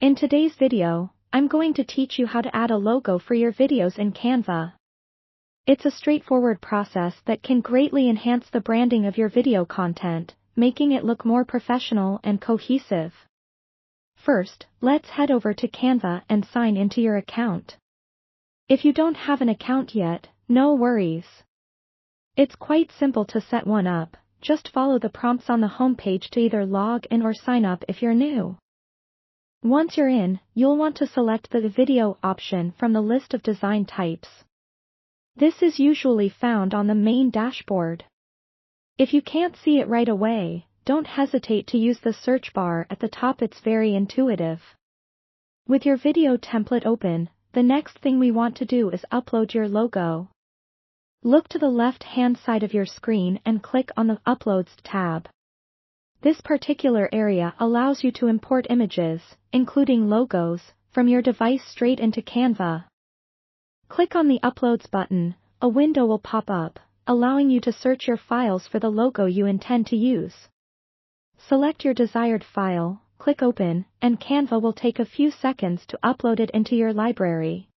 In today's video, I'm going to teach you how to add a logo for your videos in Canva. It's a straightforward process that can greatly enhance the branding of your video content, making it look more professional and cohesive. First, let's head over to Canva and sign into your account. If you don't have an account yet, no worries. It's quite simple to set one up, just follow the prompts on the homepage to either log in or sign up if you're new. Once you're in, you'll want to select the video option from the list of design types. This is usually found on the main dashboard. If you can't see it right away, don't hesitate to use the search bar at the top, it's very intuitive. With your video template open, the next thing we want to do is upload your logo. Look to the left-hand side of your screen and click on the Uploads tab. This particular area allows you to import images, including logos, from your device straight into Canva. Click on the Uploads button, a window will pop up, allowing you to search your files for the logo you intend to use. Select your desired file, click Open, and Canva will take a few seconds to upload it into your library.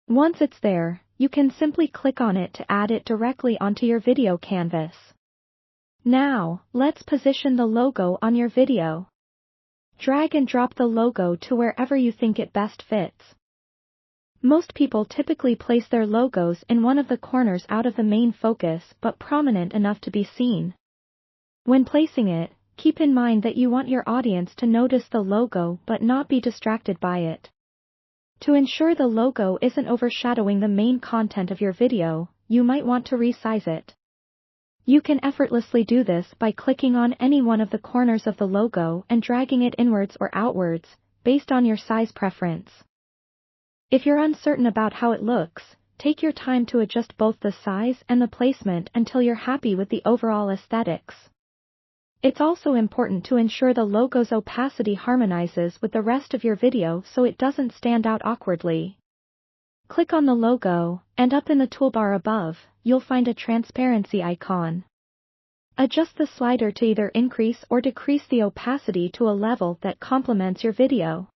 Once it's there, you can simply click on it to add it directly onto your video canvas. Now, let's position the logo on your video. Drag and drop the logo to wherever you think it best fits. Most people typically place their logos in one of the corners out of the main focus but prominent enough to be seen. When placing it, keep in mind that you want your audience to notice the logo but not be distracted by it. To ensure the logo isn't overshadowing the main content of your video, you might want to resize it. You can effortlessly do this by clicking on any one of the corners of the logo and dragging it inwards or outwards, based on your size preference. If you're uncertain about how it looks, take your time to adjust both the size and the placement until you're happy with the overall aesthetics. It's also important to ensure the logo's opacity harmonizes with the rest of your video so it doesn't stand out awkwardly. Click on the logo, and up in the toolbar above, you'll find a transparency icon. Adjust the slider to either increase or decrease the opacity to a level that complements your video.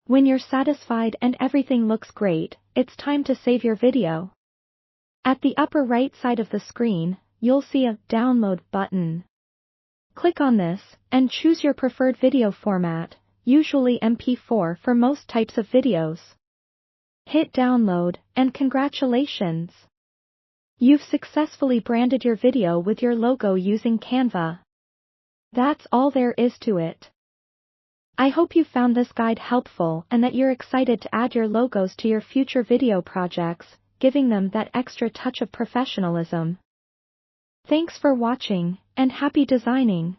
When you're satisfied and everything looks great, it's time to save your video. At the upper right side of the screen, you'll see a Download button. Click on this, and choose your preferred video format, usually MP4 for most types of videos. Hit download, and congratulations! You've successfully branded your video with your logo using Canva. That's all there is to it. I hope you found this guide helpful and that you're excited to add your logos to your future video projects, giving them that extra touch of professionalism. Thanks for watching, and happy designing!